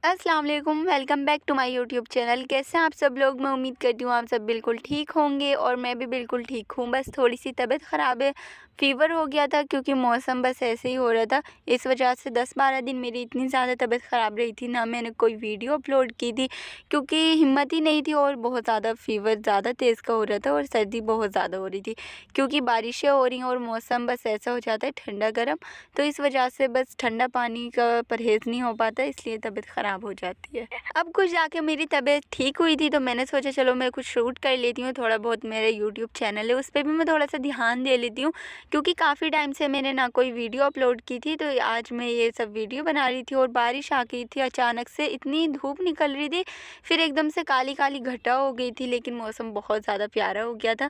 अस्सलाम वालेकुम, welcome back to my YouTube channel. कैसे हैं आप सब लोग? मैं उम्मीद करती हूँ आप सब बिल्कुल ठीक होंगे और मैं भी बिल्कुल ठीक हूँ। बस थोड़ी सी तबीयत ख़राब है, फ़ीवर हो गया था क्योंकि मौसम बस ऐसे ही हो रहा था। इस वजह से 10-12 दिन मेरी इतनी ज़्यादा तबीयत ख़राब रही थी, ना मैंने कोई वीडियो अपलोड की थी क्योंकि हिम्मत ही नहीं थी और बहुत ज़्यादा फ़ीवर ज़्यादा तेज़ का हो रहा था और सर्दी बहुत ज़्यादा हो रही थी क्योंकि बारिशें हो रही हैं और मौसम बस ऐसा हो जाता है ठंडा गर्म। तो इस वजह से बस ठंडा पानी का परहेज़ नहीं हो पाता, इसलिए तबीयत ख़राब हो जाती है। अब कुछ जाके मेरी तबीयत ठीक हुई थी तो मैंने सोचा चलो मैं कुछ शूट कर लेती हूँ, थोड़ा बहुत मेरा यूट्यूब चैनल है उस पे भी मैं थोड़ा-सा ध्यान दे लेती हूँ क्योंकि काफ़ी टाइम से मैंने ना कोई वीडियो अपलोड की थी। तो आज मैं ये सब वीडियो बना रही थी और बारिश आ गई थी अचानक से, इतनी धूप निकल रही थी, फिर एकदम से काली-काली घटा हो गई थी, लेकिन मौसम बहुत ज़्यादा प्यारा हो गया था।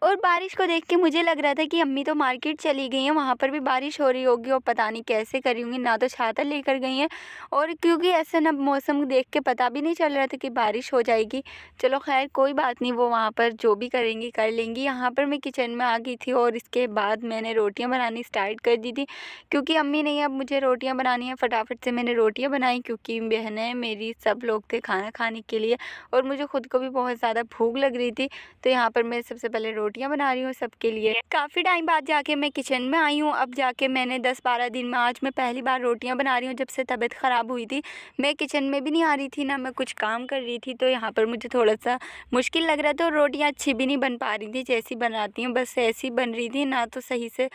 और बारिश को देख के मुझे लग रहा था कि अम्मी तो मार्केट चली गई हैं, वहाँ पर भी बारिश हो रही होगी और पता नहीं कैसे करी होंगी, ना तो छाता लेकर गई हैं और क्योंकि ऐसे ना मौसम देख के पता भी नहीं चल रहा था कि बारिश हो जाएगी। चलो ख़ैर कोई बात नहीं, वो वहाँ पर जो भी करेंगी कर लेंगी। यहाँ पर मैं किचन में आ गई थी और इसके बाद मैंने रोटियाँ बनानी स्टार्ट कर दी थी क्योंकि अम्मी नहीं, अब मुझे रोटियाँ बनानी है। फटाफट से मैंने रोटियाँ बनाई क्योंकि बहनें मेरी सब लोग थे खाना खाने के लिए और मुझे खुद को भी बहुत ज़्यादा भूख लग रही थी। तो यहाँ पर मैं सबसे पहले रोटियाँ बना रही हूँ सबके लिए। काफ़ी टाइम बाद जाके मैं किचन में आई हूँ, अब जाके मैंने 10-12 दिन में आज मैं पहली बार रोटियाँ बना रही हूँ जब से तबीयत ख़राब हुई थी। मैं किचन में भी नहीं आ रही थी, ना मैं कुछ काम कर रही थी, तो यहाँ पर मुझे थोड़ा-सा मुश्किल लग रहा था और रोटियाँ अच्छी भी नहीं बन पा रही थी, जैसी बनाती हूँ बस ऐसी बन रही थी, ना तो सही से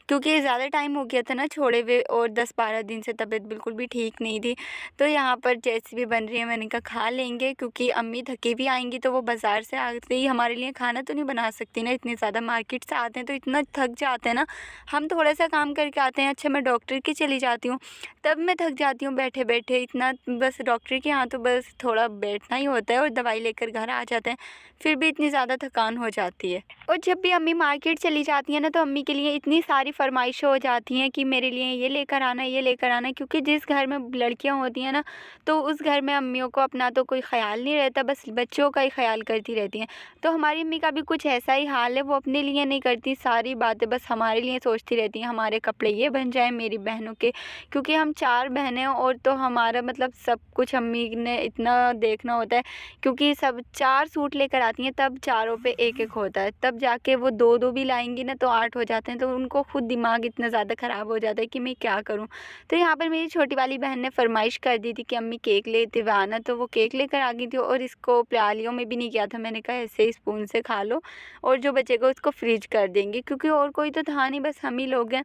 क्योंकि ज़्यादा टाइम हो गया था ना छोड़े हुए और 10-12 दिन से तबीयत बिल्कुल भी ठीक नहीं थी। तो यहाँ पर जैसी भी बन रही है मैंने कहा खा लेंगे क्योंकि अम्मी थकी भी आएँगी तो वो बाज़ार से आते ही हमारे लिए खाना तो नहीं बना सकती ना, इतने ज़्यादा मार्केट से आते हैं तो इतना थक जाते हैं ना। हम थोड़ा-सा काम करके आते हैं, अच्छा मैं डॉक्टर की चली जाती हूँ, तब मैं थक जाती हूँ बैठे-बैठे इतना, बस डॉक्टर के यहाँ तो बस थोड़ा बैठना ही होता है और दवाई लेकर घर आ जाते हैं, फिर भी इतनी ज़्यादा थकान हो जाती है। और जब भी अम्मी मार्केट चली जाती हैं ना तो अम्मी के लिए इतनी सारी फ़रमाइशें हो जाती हैं कि मेरे लिए ये लेकर आना, ये लेकर आना, क्योंकि जिस घर में लड़कियां होती हैं ना तो उस घर में अम्मियों को अपना तो कोई ख़्याल नहीं रहता, बस बच्चों का ही ख़्याल करती रहती हैं। तो हमारी अम्मी का भी कुछ ऐसा ही हाल है, वो अपने लिए नहीं करती सारी बातें, बस हमारे लिए सोचती रहती हैं हमारे कपड़े ये बन जाएँ मेरी बहनों के, क्योंकि हम 4 बहनें हैं और तो हमारा मतलब सब कुछ अम्मी ने इतना देखना होता है क्योंकि सब 4 सूट लेकर आती हैं तब चारों पे 1-1 होता है, तब जाके वो 2-2 भी लाएँगी ना तो 8 हो जाते हैं, तो उनको खुद दिमाग इतना ज़्यादा ख़राब हो जाता है कि मैं क्या करूँ? तो यहाँ पर मेरी छोटी वाली बहन ने फ़रमाइश कर दी थी कि अम्मी केक लेते हुए आना, तो वो केक लेकर आ गई थी और इसको प्यालियों में भी नहीं किया था, मैंने कहा ऐसे ही स्पून से खा लो और जो बचेगा उसको फ्रिज कर देंगे क्योंकि और कोई तो था नहीं, बस हम ही लोग हैं।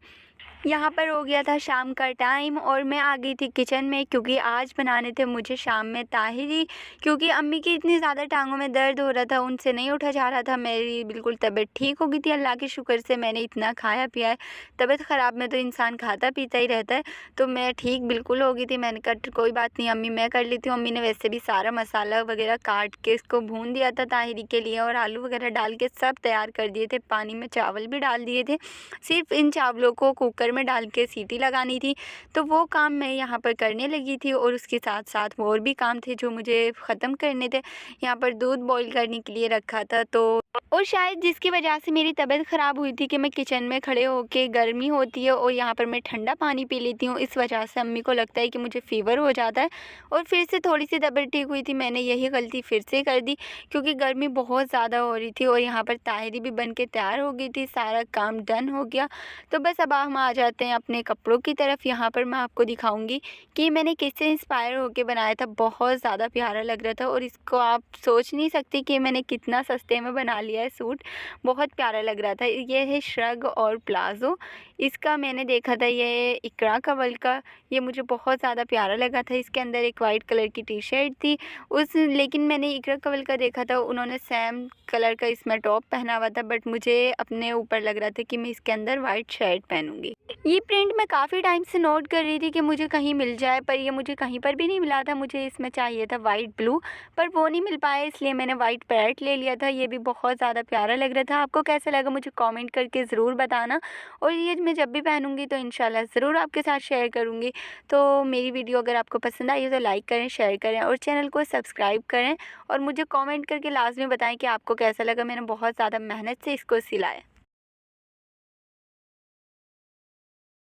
यहाँ पर हो गया था शाम का टाइम और मैं आ गई थी किचन में क्योंकि आज बनाने थे मुझे शाम में ताहिरी, क्योंकि अम्मी की इतनी ज़्यादा टांगों में दर्द हो रहा था, उनसे नहीं उठा जा रहा था। मेरी बिल्कुल तबीयत ठीक हो गई थी, अल्लाह के शुक्र से मैंने इतना खाया पिया है। तबीयत ख़राब में तो इंसान खाता पीता ही रहता है, तो मैं ठीक बिल्कुल हो गई थी। मैंने कहा कोई बात नहीं अम्मी, मैं कर लेती हूँ। अम्मी ने वैसे भी सारा मसाला वगैरह काट के इसको भून दिया था ताहिरी के लिए और आलू वगैरह डाल के सब तैयार कर दिए थे, पानी में चावल भी डाल दिए थे, सिर्फ इन चावलों को कुकर में डाल के सीटी लगानी थी। तो वो काम मैं यहाँ पर करने लगी थी और उसके साथ-साथ और भी काम थे जो मुझे ख़त्म करने थे। यहाँ पर दूध बॉईल करने के लिए रखा था, तो और शायद जिसकी वजह से मेरी तबीयत ख़राब हुई थी कि मैं किचन में खड़े होके, गर्मी होती है और यहाँ पर मैं ठंडा पानी पी लेती हूँ, इस वजह से अम्मी को लगता है कि मुझे फ़ीवर हो जाता है और फिर से थोड़ी-सी तबीयत ठीक हुई थी, मैंने यही गलती फिर से कर दी क्योंकि गर्मी बहुत ज़्यादा हो रही थी और यहाँ पर ताहिरी भी बन के तैयार हो गई थी, सारा काम डन हो गया। तो बस अब हम आ जाते हैं अपने कपड़ों की तरफ। यहाँ पर मैं आपको दिखाऊंगी कि मैंने किससे इंस्पायर होकर बनाया था, बहुत ज़्यादा प्यारा लग रहा था और इसको आप सोच नहीं सकते कि मैंने कितना सस्ते में बना लिया है सूट, बहुत प्यारा लग रहा था। ये है श्रग और प्लाज़ो, इसका मैंने देखा था, ये इकरा कवल का, ये मुझे बहुत ज़्यादा प्यारा लगा था। इसके अंदर एक वाइट कलर की टी शर्ट थी लेकिन मैंने इकरा कवल का देखा था, उन्होंने सेम कलर का इसमें टॉप पहना हुआ था, बट मुझे अपने ऊपर लग रहा था कि मैं इसके अंदर वाइट शर्ट पहनूंगी। ये प्रिंट मैं काफ़ी टाइम से नोट कर रही थी कि मुझे कहीं मिल जाए, पर ये मुझे कहीं पर भी नहीं मिला था। मुझे इसमें चाहिए था वाइट ब्लू, पर वो नहीं मिल पाया, इसलिए मैंने वाइट पैरेट ले लिया था। ये भी बहुत ज़्यादा प्यारा लग रहा था। आपको कैसा लगा मुझे कमेंट करके ज़रूर बताना और ये मैं जब भी पहनूंगी तो इंशाल्लाह ज़रूर आपके साथ शेयर करूँगी। तो मेरी वीडियो अगर आपको पसंद आई हो तो लाइक करें, शेयर करें और चैनल को सब्सक्राइब करें और मुझे कमेंट करके लाजमी बताएं कि आपको कैसा लगा। मैंने बहुत ज़्यादा मेहनत से इसको सिलाया।